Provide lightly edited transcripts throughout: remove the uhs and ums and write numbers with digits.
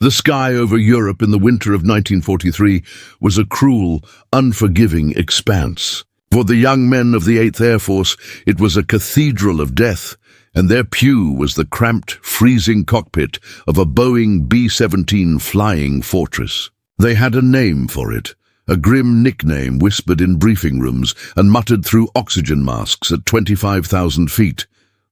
The sky over Europe in the winter of 1943 was a cruel, unforgiving expanse. For the young men of the 8th Air Force, it was a cathedral of death, and their pew was the cramped, freezing cockpit of a Boeing B-17 flying fortress. They had a name for it, a grim nickname whispered in briefing rooms and muttered through oxygen masks at 25,000 feet,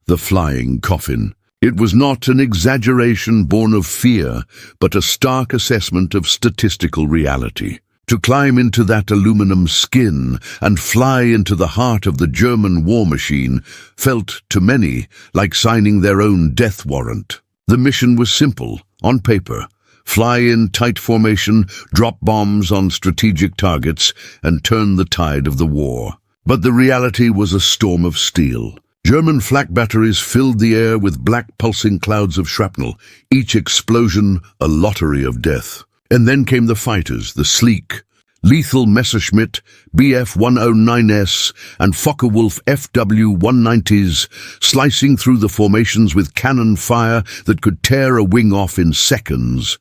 the Flying Coffin. It was not an exaggeration born of fear, but a stark assessment of statistical reality. To climb into that aluminum skin and fly into the heart of the German war machine felt, to many, like signing their own death warrant. The mission was simple, on paper. Fly in tight formation, drop bombs on strategic targets, and turn the tide of the war. But the reality was a storm of steel. German flak batteries filled the air with black pulsing clouds of shrapnel, each explosion a lottery of death. And then came the fighters, the sleek, lethal Messerschmitt, Bf-109S, and Focke-Wulf FW-190s, slicing through the formations with cannon fire that could tear a wing off in seconds.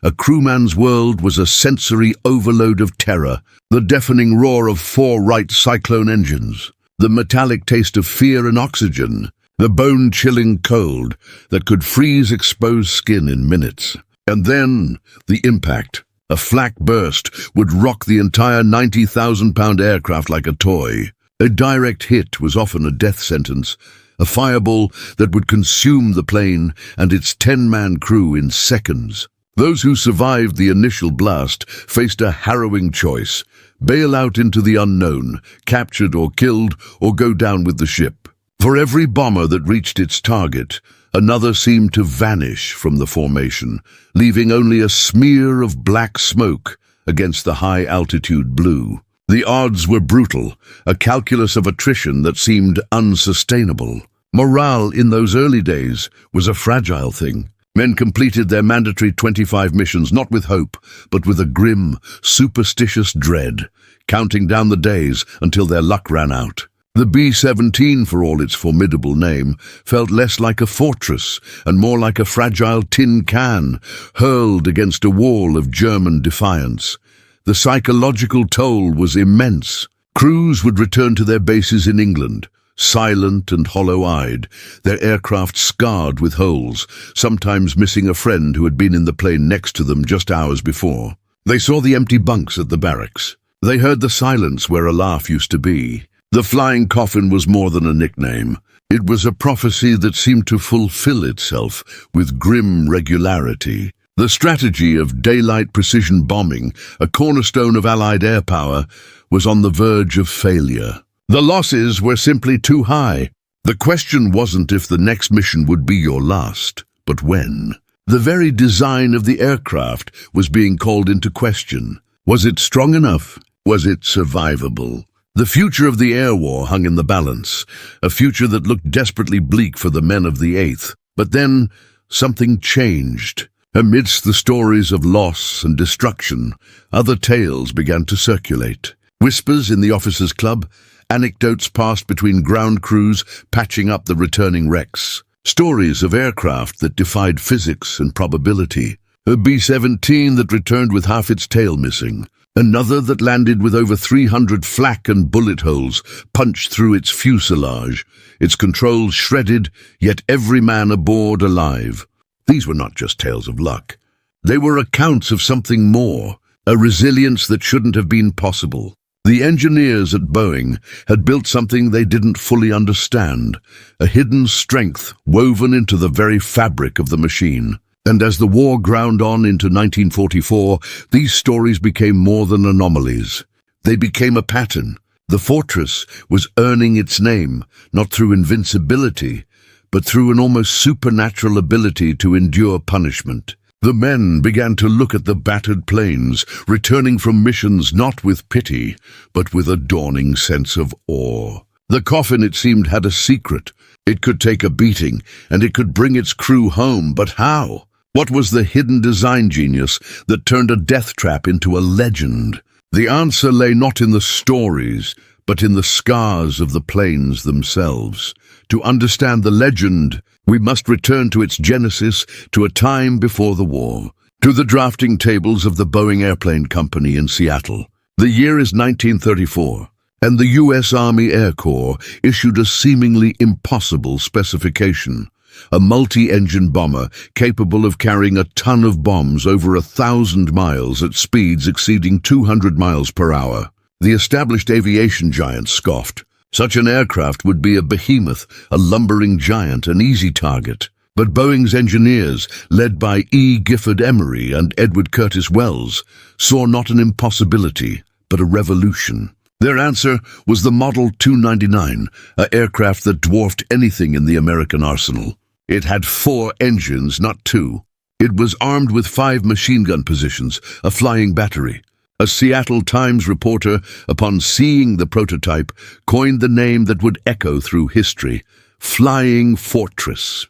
A crewman's world was a sensory overload of terror, the deafening roar of 4 Wright Cyclone engines, the metallic taste of fear and oxygen, the bone-chilling cold that could freeze exposed skin in minutes. And then, the impact. A flak burst would rock the entire 90,000-pound aircraft like a toy. A direct hit was often a death sentence, a fireball that would consume the plane and its 10-man crew in seconds. Those who survived the initial blast faced a harrowing choice: bail out into the unknown, captured or killed, or go down with the ship. For every bomber that reached its target, another seemed to vanish from the formation, leaving only a smear of black smoke against the high-altitude blue. The odds were brutal, a calculus of attrition that seemed unsustainable. Morale in those early days was a fragile thing. Men completed their mandatory 25 missions not with hope, but with a grim, superstitious dread, counting down the days until their luck ran out. The B-17, for all its formidable name, felt less like a fortress and more like a fragile tin can hurled against a wall of German defiance. The psychological toll was immense. Crews would return to their bases in England, silent and hollow-eyed, their aircraft scarred with holes, sometimes missing a friend who had been in the plane next to them just hours before. They saw the empty bunks at the barracks. They heard the silence where a laugh used to be. The Flying Coffin was more than a nickname. It was a prophecy that seemed to fulfill itself with grim regularity. The strategy of daylight precision bombing, a cornerstone of Allied air power, was on the verge of failure. The losses were simply too high. The question wasn't if the next mission would be your last, but when. The very design of the aircraft was being called into question. Was it strong enough? Was it survivable? The future of the air war hung in the balance, a future that looked desperately bleak for the men of the 8th. But then, something changed. Amidst the stories of loss and destruction, other tales began to circulate. Whispers in the officers' club, anecdotes passed between ground crews patching up the returning wrecks. Stories of aircraft that defied physics and probability. A B-17 that returned with half its tail missing. Another that landed with over 300 flak and bullet holes punched through its fuselage, its controls shredded, yet every man aboard alive. These were not just tales of luck. They were accounts of something more, a resilience that shouldn't have been possible. The engineers at Boeing had built something they didn't fully understand, a hidden strength woven into the very fabric of the machine. And as the war ground on into 1944, these stories became more than anomalies. They became a pattern. The fortress was earning its name, not through invincibility, but through an almost supernatural ability to endure punishment. The men began to look at the battered planes, returning from missions not with pity, but with a dawning sense of awe. The coffin, it seemed, had a secret. It could take a beating, and it could bring its crew home, but how? What was the hidden design genius that turned a death trap into a legend? The answer lay not in the stories, but in the scars of the planes themselves. To understand the legend, we must return to its genesis, to a time before the war. To the drafting tables of the Boeing Airplane Company in Seattle. The year is 1934, and the U.S. Army Air Corps issued a seemingly impossible specification: a multi-engine bomber capable of carrying a ton of bombs over 1,000 miles at speeds exceeding 200 miles per hour. The established aviation giants scoffed. Such an aircraft would be a behemoth, a lumbering giant, an easy target. But Boeing's engineers, led by E. Gifford Emery and Edward Curtis Wells, saw not an impossibility, but a revolution. Their answer was the Model 299, an aircraft that dwarfed anything in the American arsenal. It had 4 engines, not 2. It was armed with 5 machine gun positions, a flying battery. A Seattle Times reporter, upon seeing the prototype, coined the name that would echo through history: Flying Fortress.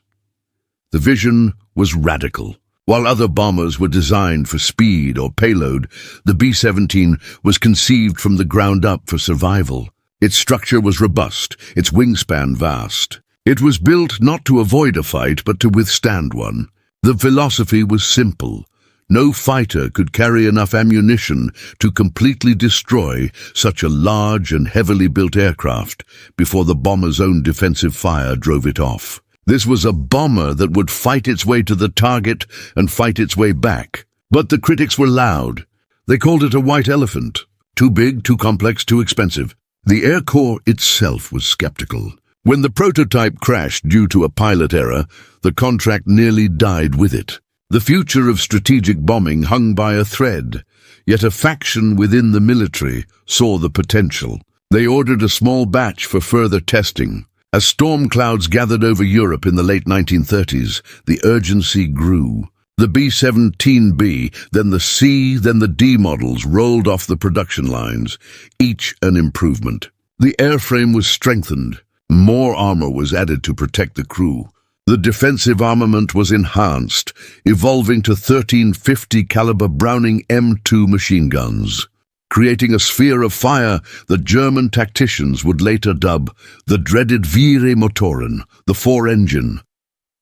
The vision was radical. While other bombers were designed for speed or payload, the B-17 was conceived from the ground up for survival. Its structure was robust, its wingspan vast. It was built not to avoid a fight, but to withstand one. The philosophy was simple. No fighter could carry enough ammunition to completely destroy such a large and heavily built aircraft before the bomber's own defensive fire drove it off. This was a bomber that would fight its way to the target and fight its way back. But the critics were loud. They called it a white elephant. Too big, too complex, too expensive. The Air Corps itself was skeptical. When the prototype crashed due to a pilot error, the contract nearly died with it. The future of strategic bombing hung by a thread, yet a faction within the military saw the potential. They ordered a small batch for further testing. As storm clouds gathered over Europe in the late 1930s, the urgency grew. The B-17B, then the C, then the D models rolled off the production lines, each an improvement. The airframe was strengthened. More armor was added to protect the crew. The defensive armament was enhanced, evolving to 1350 caliber Browning M2 machine guns, creating a sphere of fire that German tacticians would later dub the dreaded Viere Motoren, the 4-engine.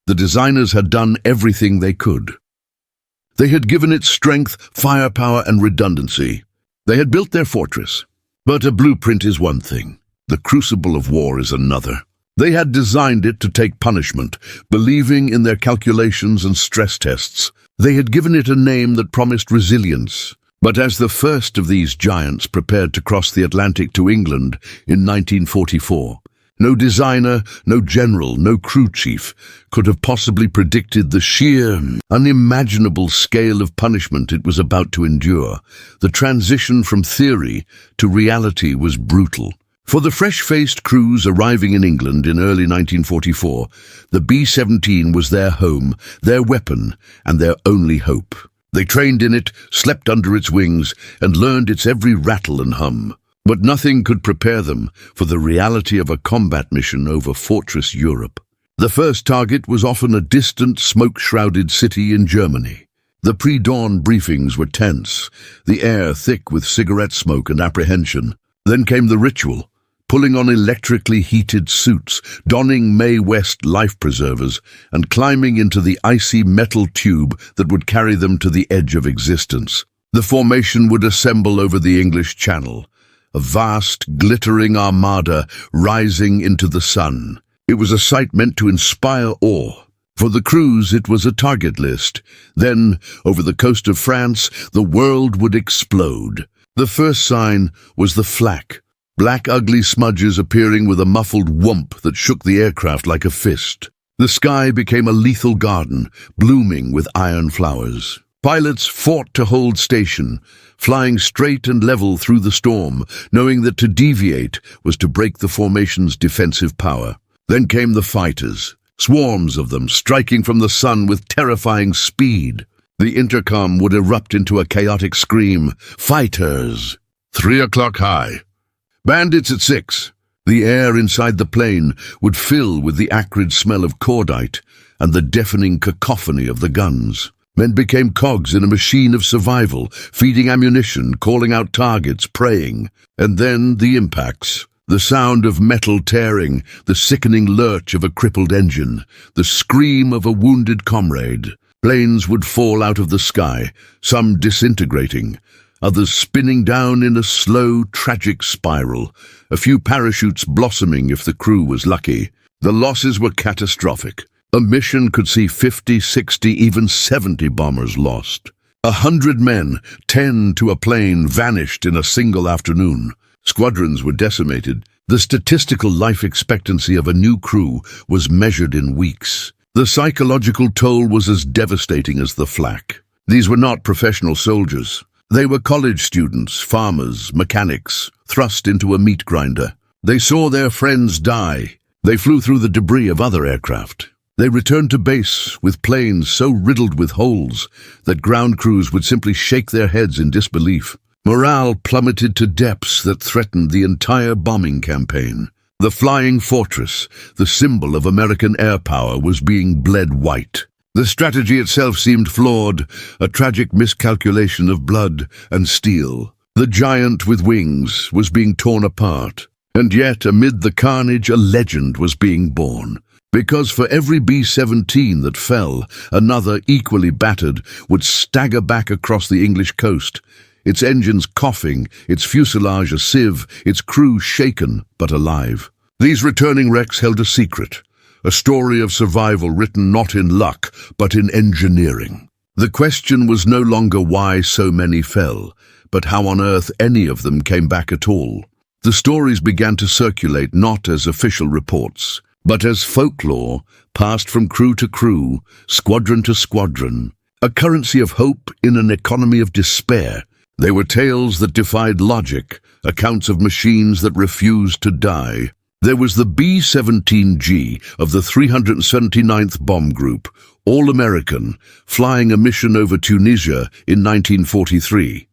The designers had done everything they could. They had given it strength, firepower, and redundancy. They had built their fortress. But a blueprint is one thing. The crucible of war is another. They had designed it to take punishment, believing in their calculations and stress tests. They had given it a name that promised resilience. But as the first of these giants prepared to cross the Atlantic to England in 1944, no designer, no general, no crew chief could have possibly predicted the sheer, unimaginable scale of punishment it was about to endure. The transition from theory to reality was brutal. For the fresh-faced crews arriving in England in early 1944, the B-17 was their home, their weapon, and their only hope. They trained in it, slept under its wings, and learned its every rattle and hum. But nothing could prepare them for the reality of a combat mission over Fortress Europe. The first target was often a distant, smoke-shrouded city in Germany. The pre-dawn briefings were tense, the air thick with cigarette smoke and apprehension. Then came the ritual. Pulling on electrically heated suits, donning Mae West life preservers, and climbing into the icy metal tube that would carry them to the edge of existence. The formation would assemble over the English Channel, a vast, glittering armada rising into the sun. It was a sight meant to inspire awe. For the crews, it was a target list. Then, over the coast of France, the world would explode. The first sign was the flak. Black, ugly smudges appearing with a muffled whoomp that shook the aircraft like a fist. The sky became a lethal garden, blooming with iron flowers. Pilots fought to hold station, flying straight and level through the storm, knowing that to deviate was to break the formation's defensive power. Then came the fighters, swarms of them striking from the sun with terrifying speed. The intercom would erupt into a chaotic scream. Fighters! 3 o'clock high. Bandits at 6. The air inside the plane would fill with the acrid smell of cordite and the deafening cacophony of the guns. Men became cogs in a machine of survival, feeding ammunition, calling out targets, praying. And then the impacts. The sound of metal tearing, the sickening lurch of a crippled engine, the scream of a wounded comrade. Planes would fall out of the sky, some disintegrating, others spinning down in a slow, tragic spiral, a few parachutes blossoming if the crew was lucky. The losses were catastrophic. A mission could see 50, 60, even 70 bombers lost. 100 men, 10 to a plane, vanished in a single afternoon. Squadrons were decimated. The statistical life expectancy of a new crew was measured in weeks. The psychological toll was as devastating as the flak. These were not professional soldiers. They were college students, farmers, mechanics, thrust into a meat grinder. They saw their friends die. They flew through the debris of other aircraft. They returned to base with planes so riddled with holes that ground crews would simply shake their heads in disbelief. Morale plummeted to depths that threatened the entire bombing campaign. The flying fortress, the symbol of American air power, was being bled white. The strategy itself seemed flawed, a tragic miscalculation of blood and steel. The giant with wings was being torn apart. And yet, amid the carnage, a legend was being born. Because for every B-17 that fell, another, equally battered, would stagger back across the English coast, its engines coughing, its fuselage a sieve, its crew shaken but alive. These returning wrecks held a secret, a story of survival written not in luck but in engineering. The question was no longer why so many fell, but how on earth any of them came back at all. The stories began to circulate not as official reports, but as folklore passed from crew to crew, squadron to squadron, a currency of hope in an economy of despair. They were tales that defied logic, accounts of machines that refused to die. There was the B-17G of the 379th Bomb Group, all American, flying a mission over Tunisia in 1943.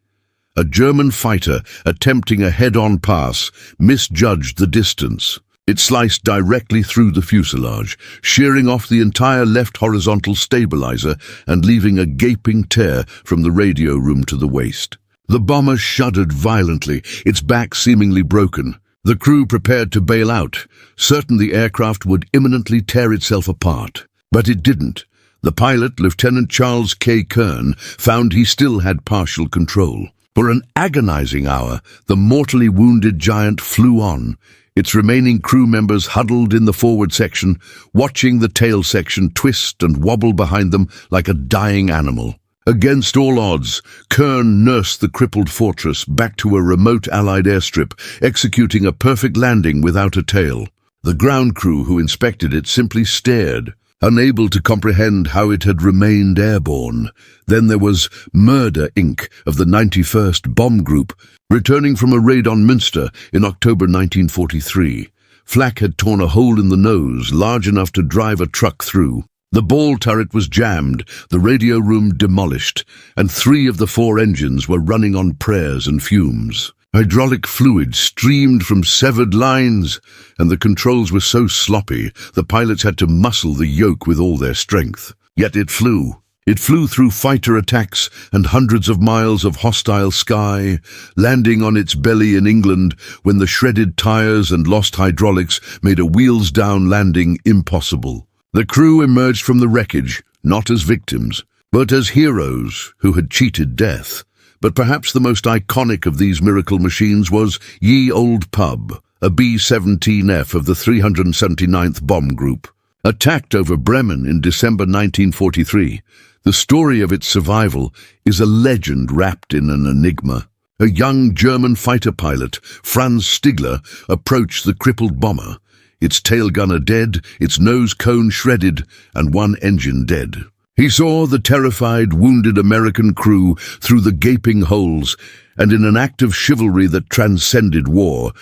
A German fighter attempting a head-on pass misjudged the distance. It sliced directly through the fuselage, shearing off the entire left horizontal stabilizer and leaving a gaping tear from the radio room to the waist. The bomber shuddered violently, its back seemingly broken. The crew prepared to bail out, certain the aircraft would imminently tear itself apart. But it didn't. The pilot, Lieutenant Charles K. Kern, found he still had partial control. For an agonizing hour, the mortally wounded giant flew on, its remaining crew members huddled in the forward section, watching the tail section twist and wobble behind them like a dying animal. Against all odds, Kern nursed the crippled fortress back to a remote Allied airstrip, executing a perfect landing without a tail. The ground crew who inspected it simply stared, unable to comprehend how it had remained airborne. Then there was Murder, Inc. of the 91st Bomb Group, returning from a raid on Münster in October 1943. Flak had torn a hole in the nose large enough to drive a truck through. The ball turret was jammed, the radio room demolished, and 3 of the 4 engines were running on prayers and fumes. Hydraulic fluid streamed from severed lines, and the controls were so sloppy the pilots had to muscle the yoke with all their strength. Yet it flew. It flew through fighter attacks and hundreds of miles of hostile sky, landing on its belly in England when the shredded tires and lost hydraulics made a wheels-down landing impossible. The crew emerged from the wreckage, not as victims, but as heroes who had cheated death. But perhaps the most iconic of these miracle machines was Ye Old Pub, a B-17F of the 379th Bomb Group. Attacked over Bremen in December 1943, the story of its survival is a legend wrapped in an enigma. A young German fighter pilot, Franz Stigler, approached the crippled bomber, its tail gunner dead, its nose cone shredded, and 1 engine dead. He saw the terrified, wounded American crew through the gaping holes, and in an act of chivalry that transcended war,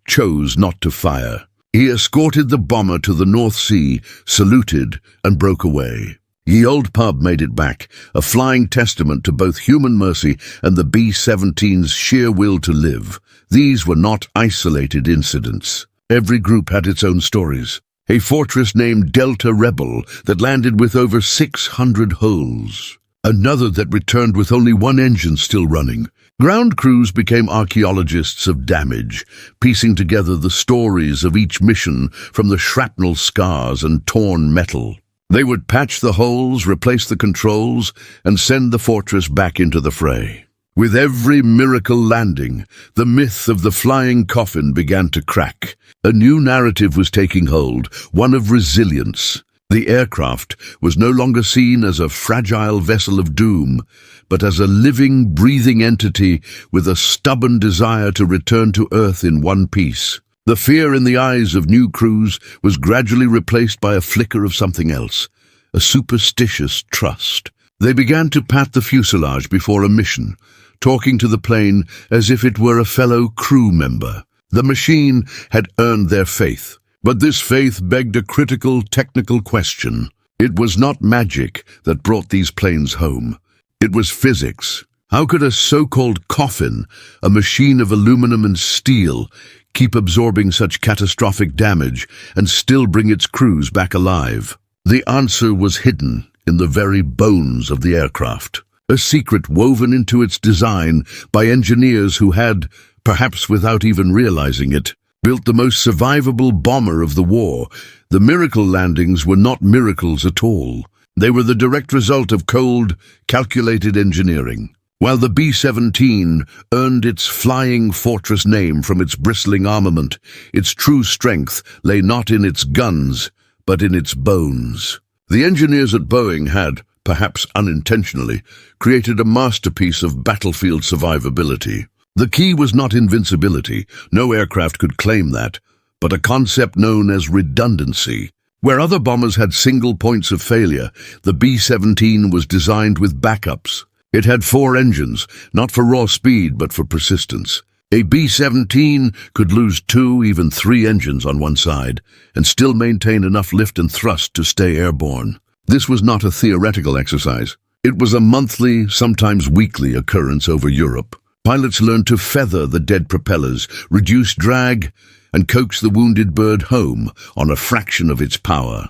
chose not to fire. He escorted the bomber to the North Sea, saluted, and broke away. Ye Old Pub made it back, a flying testament to both human mercy and the B-17's sheer will to live. These were not isolated incidents. Every group had its own stories. A fortress named Delta Rebel that landed with over 600 holes. Another that returned with only 1 engine still running. Ground crews became archaeologists of damage, piecing together the stories of each mission from the shrapnel scars and torn metal. They would patch the holes, replace the controls, and send the fortress back into the fray. With every miracle landing, the myth of the flying coffin began to crack. A new narrative was taking hold, one of resilience. The aircraft was no longer seen as a fragile vessel of doom, but as a living, breathing entity with a stubborn desire to return to Earth in one piece. The fear in the eyes of new crews was gradually replaced by a flicker of something else, a superstitious trust. They began to pat the fuselage before a mission, talking to the plane as if it were a fellow crew member. The machine had earned their faith, but this faith begged a critical technical question. It was not magic that brought these planes home. It was physics. How could a so-called coffin, a machine of aluminum and steel, keep absorbing such catastrophic damage and still bring its crews back alive? The answer was hidden in the very bones of the aircraft, a secret woven into its design by engineers who had, perhaps without even realizing it, built the most survivable bomber of the war. The miracle landings were not miracles at all. They were the direct result of cold, calculated engineering. While the B-17 earned its flying fortress name from its bristling armament, its true strength lay not in its guns, but in its bones. The engineers at Boeing had, perhaps unintentionally, created a masterpiece of battlefield survivability. The key was not invincibility, no aircraft could claim that, but a concept known as redundancy. Where other bombers had single points of failure, the B-17 was designed with backups. It had 4 engines, not for raw speed but for persistence. A B-17 could lose 2, even 3 engines on one side, and still maintain enough lift and thrust to stay airborne. This was not a theoretical exercise. It was a monthly, sometimes weekly occurrence over Europe. Pilots learned to feather the dead propellers, reduce drag, and coax the wounded bird home on a fraction of its power.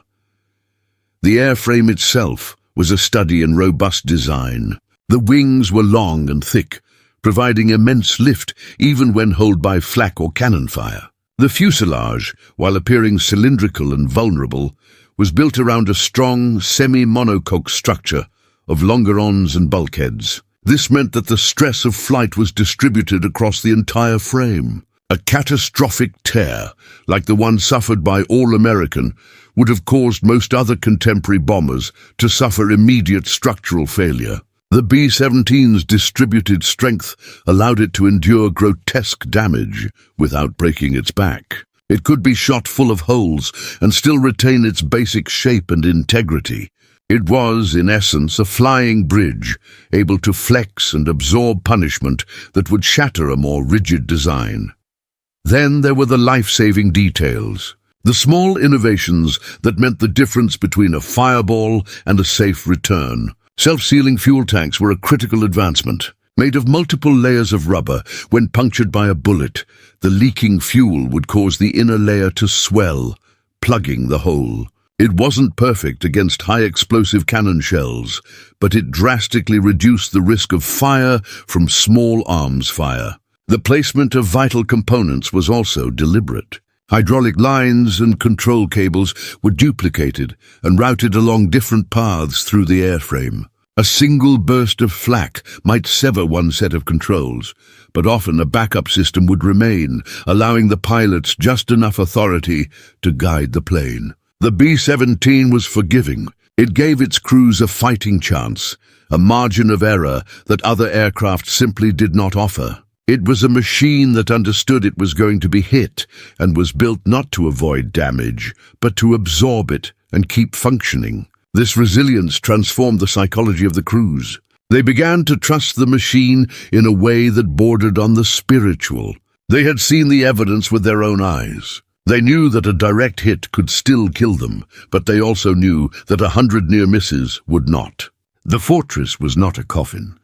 The airframe itself was a study in robust design. The wings were long and thick, providing immense lift even when holed by flak or cannon fire. The fuselage, while appearing cylindrical and vulnerable, was built around a strong, semi-monocoque structure of longerons and bulkheads. This meant that the stress of flight was distributed across the entire frame. A catastrophic tear, like the one suffered by All-American, would have caused most other contemporary bombers to suffer immediate structural failure. The B-17's distributed strength allowed it to endure grotesque damage without breaking its back. It could be shot full of holes and still retain its basic shape and integrity. It was, in essence, a flying bridge, able to flex and absorb punishment that would shatter a more rigid design. Then there were the life-saving details, the small innovations that meant the difference between a fireball and a safe return. Self-sealing fuel tanks were a critical advancement. Made of multiple layers of rubber, when punctured by a bullet, the leaking fuel would cause the inner layer to swell, plugging the hole. It wasn't perfect against high-explosive cannon shells, but it drastically reduced the risk of fire from small arms fire. The placement of vital components was also deliberate. Hydraulic lines and control cables were duplicated and routed along different paths through the airframe. A single burst of flak might sever one set of controls, but often a backup system would remain, allowing the pilots just enough authority to guide the plane. The B-17 was forgiving. It gave its crews a fighting chance, a margin of error that other aircraft simply did not offer. It was a machine that understood it was going to be hit and was built not to avoid damage, but to absorb it and keep functioning. This resilience transformed the psychology of the crews. They began to trust the machine in a way that bordered on the spiritual. They had seen the evidence with their own eyes. They knew that a direct hit could still kill them, but they also knew that 100 near misses would not. The fortress was not a coffin.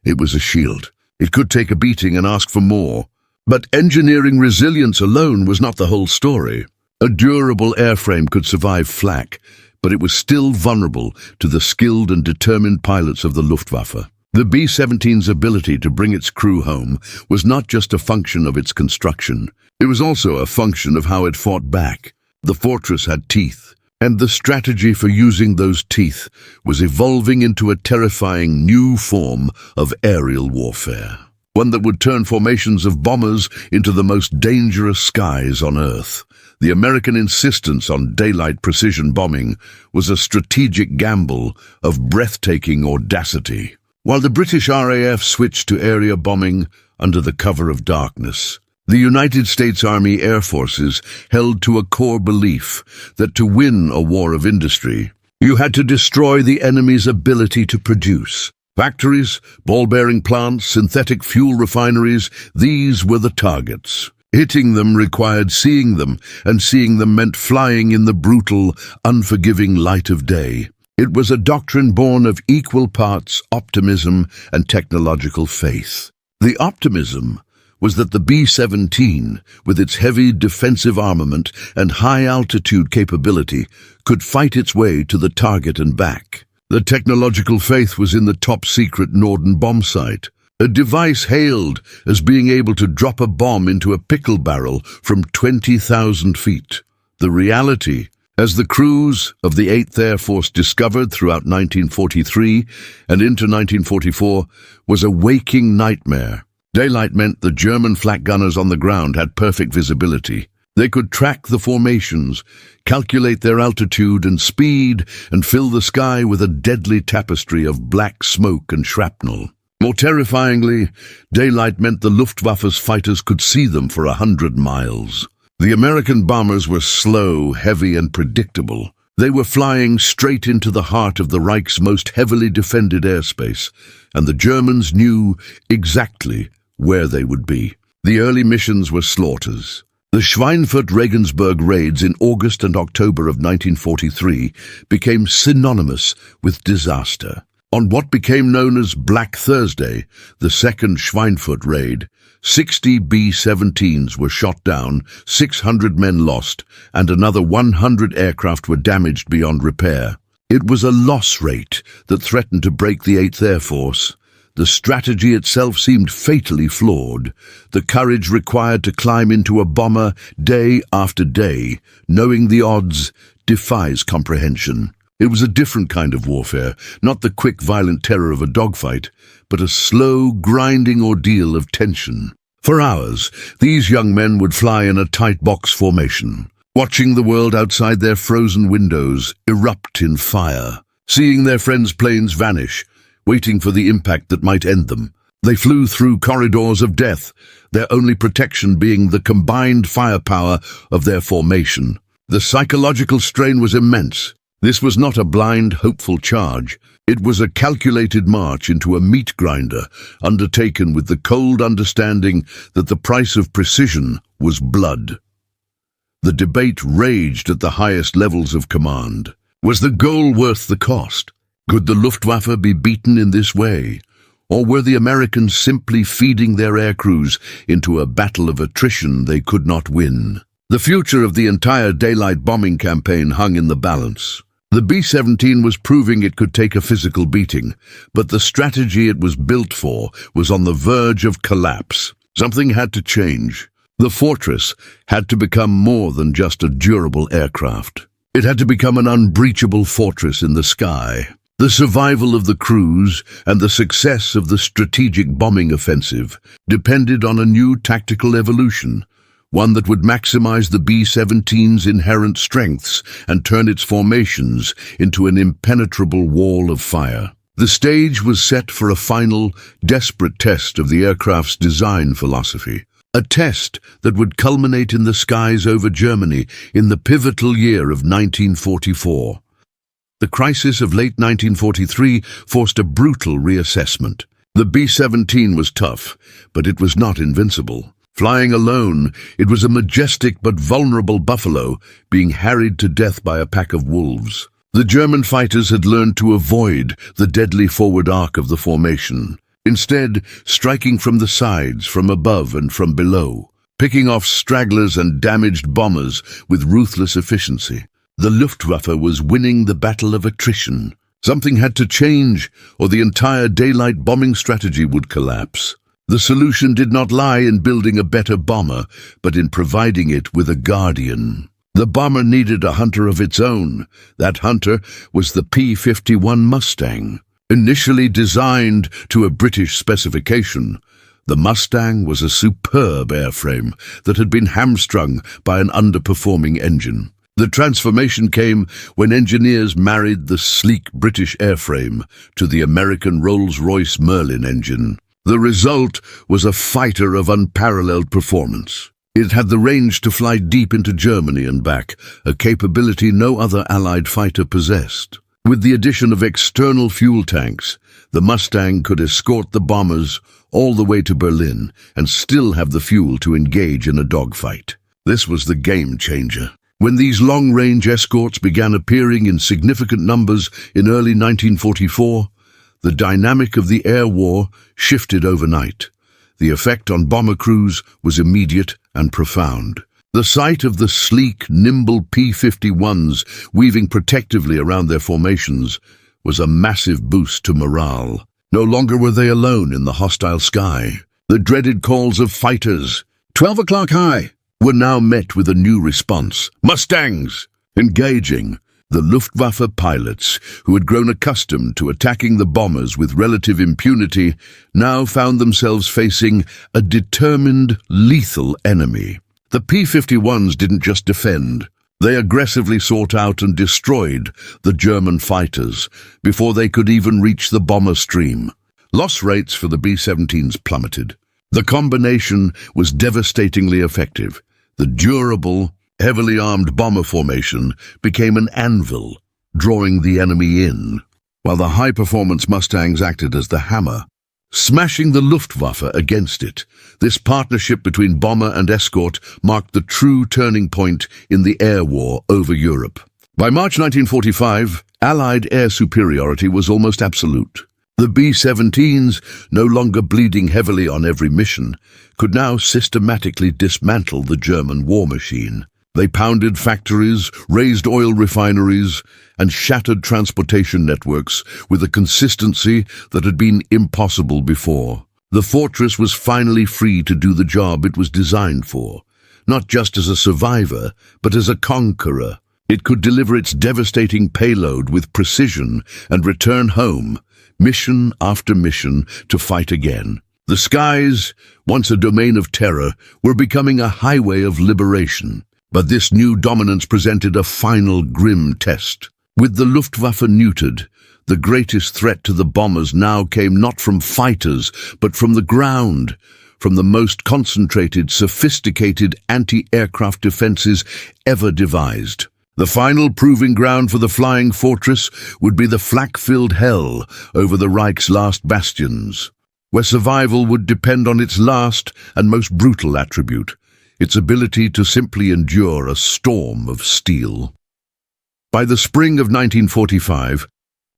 It was a shield. It could take a beating and ask for more. But engineering resilience alone was not the whole story. A durable airframe could survive flak, but it was still vulnerable to the skilled and determined pilots of the Luftwaffe. The B-17's ability to bring its crew home was not just a function of its construction. It was also a function of how it fought back. The fortress had teeth, And the strategy for using those teeth was evolving into a terrifying new form of aerial warfare. One that would turn formations of bombers into the most dangerous skies on Earth. The American insistence on daylight precision bombing was a strategic gamble of breathtaking audacity, while the British RAF switched to area bombing under the cover of darkness. The United States Army Air Forces held to a core belief that to win a war of industry, you had to destroy the enemy's ability to produce. Factories, ball-bearing plants, synthetic fuel refineries, these were the targets. Hitting them required seeing them, and seeing them meant flying in the brutal, unforgiving light of day. It was a doctrine born of equal parts optimism and technological faith. The optimism was that the B-17, with its heavy defensive armament and high-altitude capability, could fight its way to the target and back. The technological faith was in the top-secret Norden bomb site, a device hailed as being able to drop a bomb into a pickle barrel from 20,000 feet. The reality, as the crews of the 8th Air Force discovered throughout 1943 and into 1944, was a waking nightmare. Daylight meant the German flak gunners on the ground had perfect visibility. They could track the formations, calculate their altitude and speed, and fill the sky with a deadly tapestry of black smoke and shrapnel. More terrifyingly, daylight meant the Luftwaffe's fighters could see them for 100 miles. The American bombers were slow, heavy, and predictable. They were flying straight into the heart of the Reich's most heavily defended airspace, and the Germans knew exactly where they would be. The early missions were slaughters. The Schweinfurt-Regensburg raids in August and October of 1943 became synonymous with disaster. On what became known as Black Thursday, the second Schweinfurt raid, 60 B-17s were shot down, 600 men lost, and another 100 aircraft were damaged beyond repair. It was a loss rate that threatened to break the 8th Air Force. The strategy itself seemed fatally flawed. The courage required to climb into a bomber day after day, knowing the odds, defies comprehension. It was a different kind of warfare, not the quick, violent terror of a dogfight, but a slow, grinding ordeal of tension. For hours, these young men would fly in a tight box formation, watching the world outside their frozen windows erupt in fire, seeing their friends' planes vanish, waiting for the impact that might end them. They flew through corridors of death, their only protection being the combined firepower of their formation. The psychological strain was immense. This was not a blind, hopeful charge. It was a calculated march into a meat grinder, undertaken with the cold understanding that the price of precision was blood. The debate raged at the highest levels of command. Was the goal worth the cost? Could the Luftwaffe be beaten in this way? Or were the Americans simply feeding their aircrews into a battle of attrition they could not win? The future of the entire daylight bombing campaign hung in the balance. The B-17 was proving it could take a physical beating, but the strategy it was built for was on the verge of collapse. Something had to change. The fortress had to become more than just a durable aircraft. It had to become an unbreachable fortress in the sky. The survival of the crews and the success of the strategic bombing offensive depended on a new tactical evolution, one that would maximize the B-17's inherent strengths and turn its formations into an impenetrable wall of fire. The stage was set for a final, desperate test of the aircraft's design philosophy, a test that would culminate in the skies over Germany in the pivotal year of 1944. The crisis of late 1943 forced a brutal reassessment. The B-17 was tough, but it was not invincible. Flying alone, it was a majestic but vulnerable buffalo being harried to death by a pack of wolves. The German fighters had learned to avoid the deadly forward arc of the formation, instead striking from the sides, from above and from below, picking off stragglers and damaged bombers with ruthless efficiency. The Luftwaffe was winning the battle of attrition. Something had to change, or the entire daylight bombing strategy would collapse. The solution did not lie in building a better bomber, but in providing it with a guardian. The The bomber needed a hunter of its own. That hunter was the P-51 Mustang. Initially designed to a British specification, the Mustang was a superb airframe that had been hamstrung by an underperforming engine. The transformation came when engineers married the sleek British airframe to the American Rolls-Royce Merlin engine. The result was a fighter of unparalleled performance. It had the range to fly deep into Germany and back, a capability no other Allied fighter possessed. With the addition of external fuel tanks, the Mustang could escort the bombers all the way to Berlin and still have the fuel to engage in a dogfight. This was the game changer. When these long-range escorts began appearing in significant numbers in early 1944, the dynamic of the air war shifted overnight. The effect on bomber crews was immediate and profound. The sight of the sleek, nimble P-51s weaving protectively around their formations was a massive boost to morale. No longer were they alone in the hostile sky. The dreaded calls of fighters, 12 o'clock high, were now met with a new response. Mustangs! Engaging. The Luftwaffe pilots, who had grown accustomed to attacking the bombers with relative impunity, now found themselves facing a determined, lethal enemy. The P-51s didn't just defend. They aggressively sought out and destroyed the German fighters before they could even reach the bomber stream. Loss rates for the B-17s plummeted. The combination was devastatingly effective. The durable, heavily armed bomber formation became an anvil, drawing the enemy in, while the high-performance Mustangs acted as the hammer, smashing the Luftwaffe against it. This partnership between bomber and escort marked the true turning point in the air war over Europe. By March 1945, Allied air superiority was almost absolute. The B-17s, no longer bleeding heavily on every mission, could now systematically dismantle the German war machine. They pounded factories, raised oil refineries, and shattered transportation networks with a consistency that had been impossible before. The fortress was finally free to do the job it was designed for, not just as a survivor, but as a conqueror. It could deliver its devastating payload with precision and return home, mission after mission, to fight again. The skies, once a domain of terror, were becoming a highway of liberation. But this new dominance presented a final grim test. With the Luftwaffe neutered, the greatest threat to the bombers now came not from fighters, but from the ground, from the most concentrated, sophisticated anti-aircraft defenses ever devised. The final proving ground for the flying fortress would be the flak-filled hell over the Reich's last bastions, where survival would depend on its last and most brutal attribute, its ability to simply endure a storm of steel. By the spring of 1945,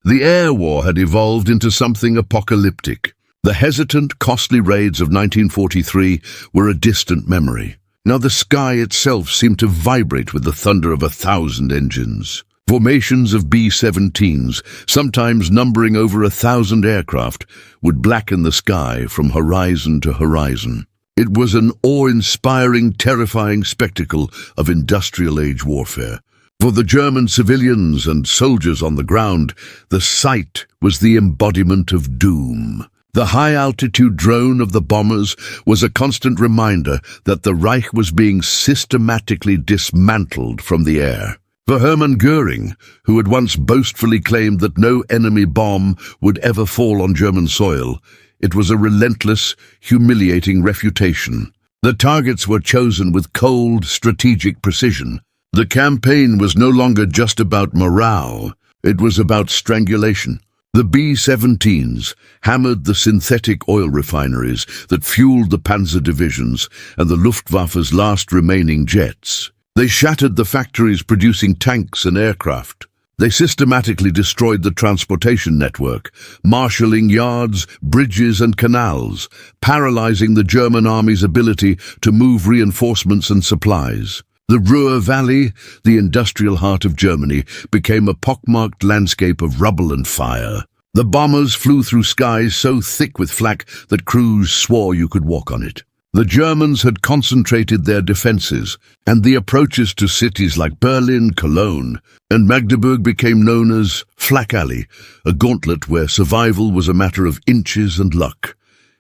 the air war had evolved into something apocalyptic. The hesitant, costly raids of 1943 were a distant memory. Now the sky itself seemed to vibrate with the thunder of 1,000 engines. Formations of B-17s, sometimes numbering over 1,000 aircraft, would blacken the sky from horizon to horizon. It was an awe-inspiring, terrifying spectacle of industrial-age warfare. For the German civilians and soldiers on the ground, the sight was the embodiment of doom. The high-altitude drone of the bombers was a constant reminder that the Reich was being systematically dismantled from the air. For Hermann Göring, who had once boastfully claimed that no enemy bomb would ever fall on German soil, it was a relentless, humiliating refutation. The targets were chosen with cold, strategic precision. The campaign was no longer just about morale, it was about strangulation. The B-17s hammered the synthetic oil refineries that fueled the panzer divisions and the Luftwaffe's last remaining jets. They shattered the factories producing tanks and aircraft. They systematically destroyed the transportation network, marshalling yards, bridges and canals, paralyzing the German army's ability to move reinforcements and supplies. The Ruhr Valley, the industrial heart of Germany, became a pockmarked landscape of rubble and fire. The bombers flew through skies so thick with flak that crews swore you could walk on it. The Germans had concentrated their defenses, and the approaches to cities like Berlin, Cologne, and Magdeburg became known as Flak Alley, a gauntlet where survival was a matter of inches and luck.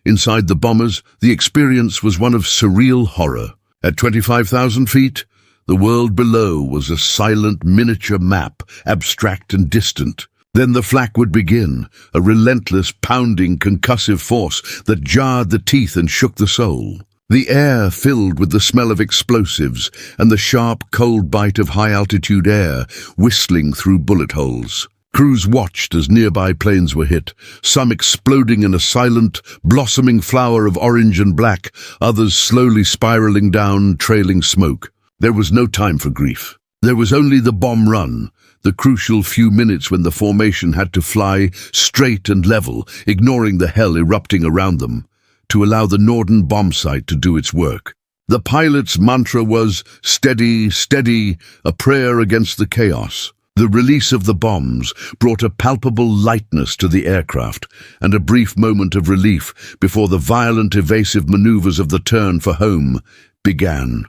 Inside the bombers, the experience was one of surreal horror. At 25,000 feet, the world below was a silent miniature map, abstract and distant. Then the flak would begin, a relentless, pounding, concussive force that jarred the teeth and shook the soul. The air filled with the smell of explosives and the sharp, cold bite of high-altitude air whistling through bullet holes. Crews watched as nearby planes were hit, some exploding in a silent, blossoming flower of orange and black, others slowly spiraling down, trailing smoke. There was no time for grief. There was only the bomb run, the crucial few minutes when the formation had to fly straight and level, ignoring the hell erupting around them, to allow the Norden bomb site to do its work. The pilot's mantra was, "Steady, steady," a prayer against the chaos. The release of the bombs brought a palpable lightness to the aircraft and a brief moment of relief before the violent evasive maneuvers of the turn for home began.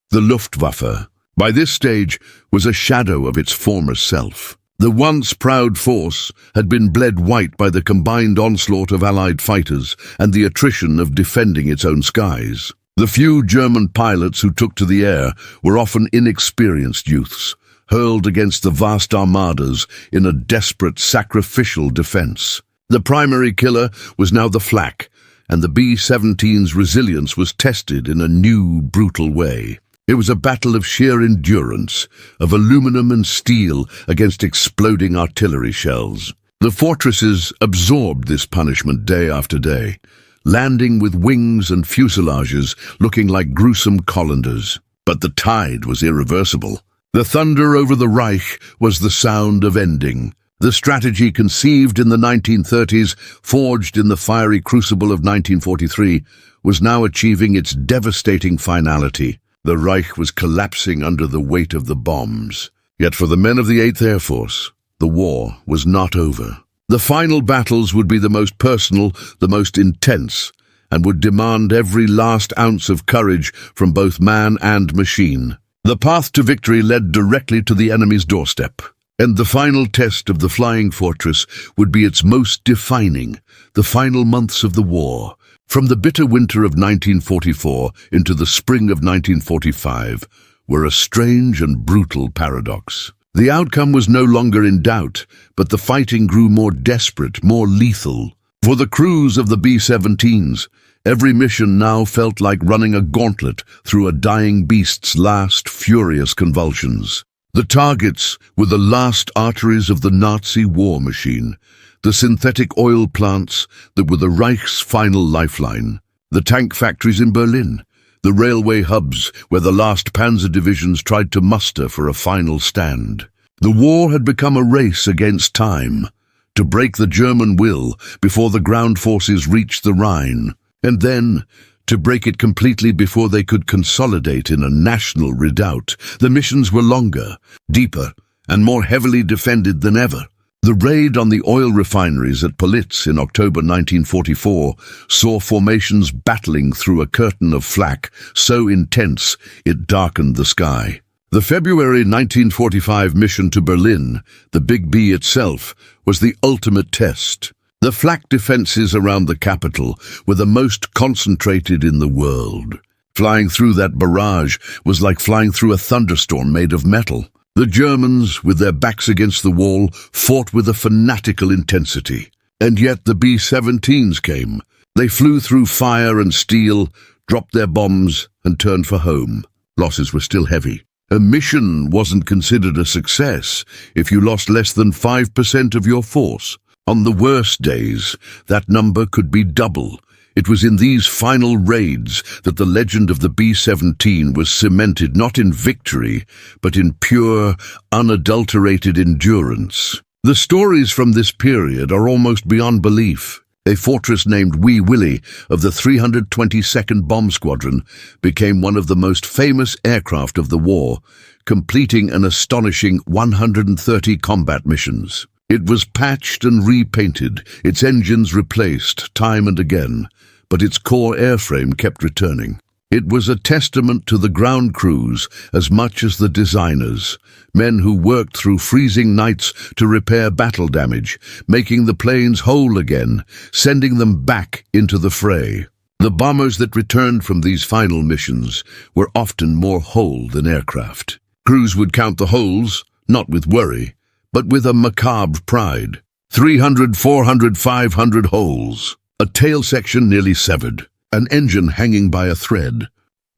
The Luftwaffe, by this stage, was a shadow of its former self. The once proud force had been bled white by the combined onslaught of Allied fighters and the attrition of defending its own skies. The few German pilots who took to the air were often inexperienced youths, hurled against the vast armadas in a desperate, sacrificial defense. The primary killer was now the flak, and the B-17's resilience was tested in a new, brutal way. It was a battle of sheer endurance, of aluminum and steel against exploding artillery shells. The fortresses absorbed this punishment day after day, landing with wings and fuselages looking like gruesome colanders. But the tide was irreversible. The thunder over the Reich was the sound of ending. The strategy conceived in the 1930s, forged in the fiery crucible of 1943, was now achieving its devastating finality. The Reich was collapsing under the weight of the bombs. Yet for the men of the 8th Air Force, the war was not over. The final battles would be the most personal, the most intense, and would demand every last ounce of courage from both man and machine. The path to victory led directly to the enemy's doorstep, and the final test of the Flying Fortress would be its most defining, the final months of the war. From the bitter winter of 1944 into the spring of 1945 were a strange and brutal paradox. The outcome was no longer in doubt, but the fighting grew more desperate, more lethal. For the crews of the B-17s, every mission now felt like running a gauntlet through a dying beast's last furious convulsions. The targets were the last arteries of the Nazi war machine, the synthetic oil plants that were the Reich's final lifeline, the tank factories in Berlin, the railway hubs where the last panzer divisions tried to muster for a final stand. The war had become a race against time, to break the German will before the ground forces reached the Rhine, and then to break it completely before they could consolidate in a national redoubt. The missions were longer, deeper, and more heavily defended than ever. The raid on the oil refineries at Politz in October 1944 saw formations battling through a curtain of flak so intense it darkened the sky. The February 1945 mission to Berlin, the Big B itself, was the ultimate test. The flak defenses around the capital were the most concentrated in the world. Flying through that barrage was like flying through a thunderstorm made of metal. The Germans, with their backs against the wall, fought with a fanatical intensity. And yet the B-17s came. They flew through fire and steel, dropped their bombs, and turned for home. Losses were still heavy. A mission wasn't considered a success if you lost less than 5% of your force. On the worst days, that number could be double. It was in these final raids that the legend of the B-17 was cemented not in victory, but in pure, unadulterated endurance. The stories from this period are almost beyond belief. A fortress named WWII of the 322nd Bomb Squadron became one of the most famous aircraft of the war, completing an astonishing 130 combat missions. It was patched and repainted, its engines replaced time and again, but its core airframe kept returning. It was a testament to the ground crews as much as the designers, men who worked through freezing nights to repair battle damage, making the planes whole again, sending them back into the fray. The bombers that returned from these final missions were often more whole than aircraft. Crews would count the holes, not with worry, but with a macabre pride. 300, 400, 500 holes. A tail section nearly severed. An engine hanging by a thread.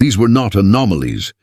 These were not anomalies.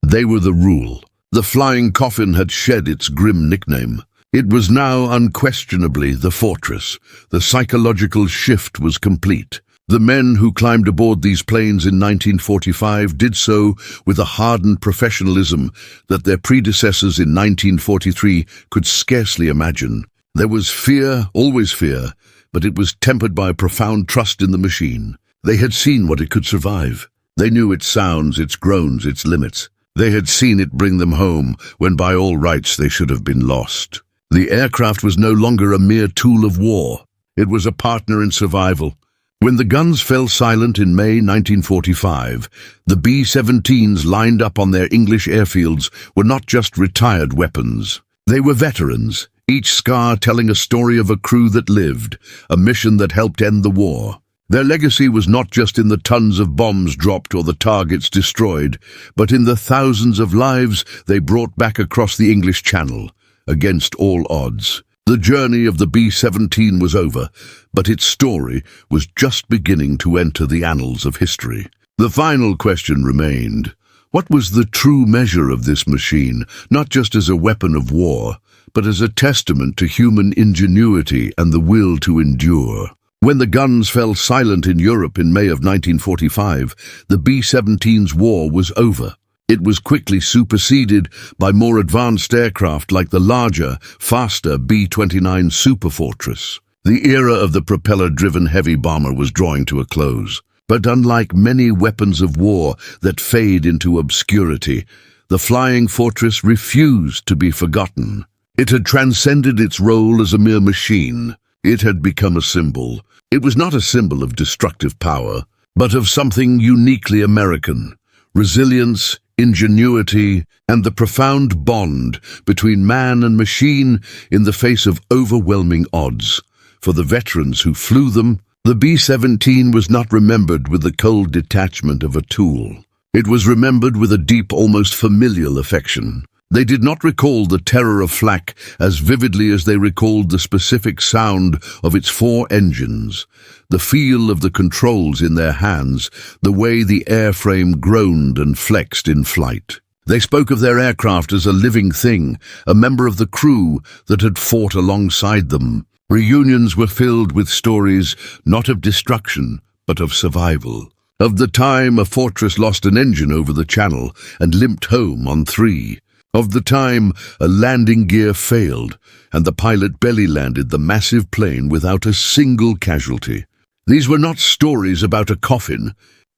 They were the rule. The Flying Coffin had shed its grim nickname. It was now unquestionably the fortress. The psychological shift was complete. The men who climbed aboard these planes in 1945 did so with a hardened professionalism that their predecessors in 1943 could scarcely imagine. There was fear, always fear, but it was tempered by a profound trust in the machine. They had seen what it could survive. They knew its sounds, its groans, its limits. They had seen it bring them home when by all rights they should have been lost. The aircraft was no longer a mere tool of war. It was a partner in survival. When the guns fell silent in May 1945, the B-17s lined up on their English airfields were not just retired weapons. They were veterans, each scar telling a story of a crew that lived, a mission that helped end the war. Their legacy was not just in the tons of bombs dropped or the targets destroyed, but in the thousands of lives they brought back across the English Channel, against all odds. The journey of the B-17 was over, but its story was just beginning to enter the annals of history. The final question remained. What was the true measure of this machine, not just as a weapon of war, but as a testament to human ingenuity and the will to endure? When the guns fell silent in Europe in May of 1945, the B-17's war was over. It was quickly superseded by more advanced aircraft like the larger, faster B-29 Superfortress. The era of the propeller-driven heavy bomber was drawing to a close. But unlike many weapons of war that fade into obscurity, the Flying Fortress refused to be forgotten. It had transcended its role as a mere machine. It had become a symbol. It was not a symbol of destructive power, but of something uniquely American: resilience, ingenuity, and the profound bond between man and machine in the face of overwhelming odds. For the veterans who flew them, the B-17 was not remembered with the cold detachment of a tool. It was remembered with a deep, almost familial affection. They did not recall the terror of flak as vividly as they recalled the specific sound of its 4 engines, the feel of the controls in their hands, the way the airframe groaned and flexed in flight. They spoke of their aircraft as a living thing, a member of the crew that had fought alongside them. Reunions were filled with stories not of destruction, but of survival. Of the time a fortress lost an engine over the channel and limped home on 3. Of the time a landing gear failed and the pilot belly-landed the massive plane without a single casualty. These were not stories about a coffin.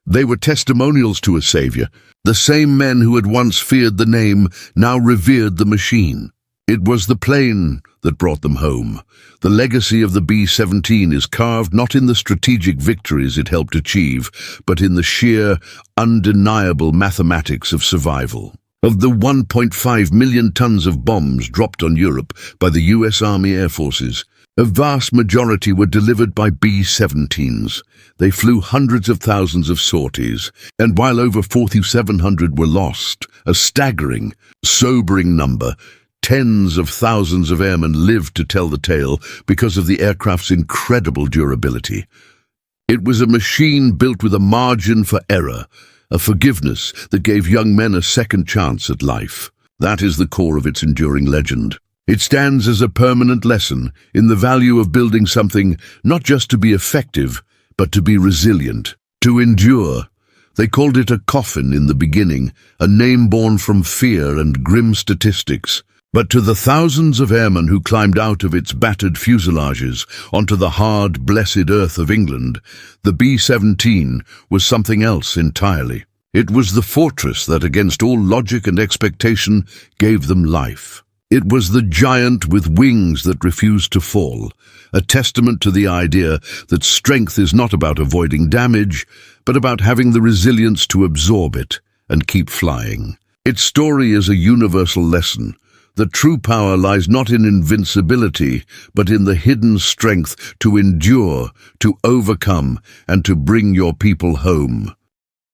They were testimonials to a savior. The same men who had once feared the name now revered the machine. It was the plane that brought them home. The legacy of the B-17 is carved not in the strategic victories it helped achieve, but in the sheer, undeniable mathematics of survival. Of the 1.5 million tons of bombs dropped on Europe by the US Army Air Forces, a vast majority were delivered by B-17s. They flew hundreds of thousands of sorties, and while over 4,700 were lost, a staggering, sobering number, tens of thousands of airmen lived to tell the tale because of the aircraft's incredible durability. It was a machine built with a margin for error, a forgiveness that gave young men a second chance at life. That is the core of its enduring legend. It stands as a permanent lesson in the value of building something not just to be effective, but to be resilient, to endure. They called it a coffin in the beginning, a name born from fear and grim statistics. But to the thousands of airmen who climbed out of its battered fuselages onto the hard, blessed earth of England, the B-17 was something else entirely. It was the fortress that, against all logic and expectation, gave them life. It was the giant with wings that refused to fall, a testament to the idea that strength is not about avoiding damage, but about having the resilience to absorb it and keep flying. Its story is a universal lesson. The true power lies not in invincibility, but in the hidden strength to endure, to overcome, and to bring your people home.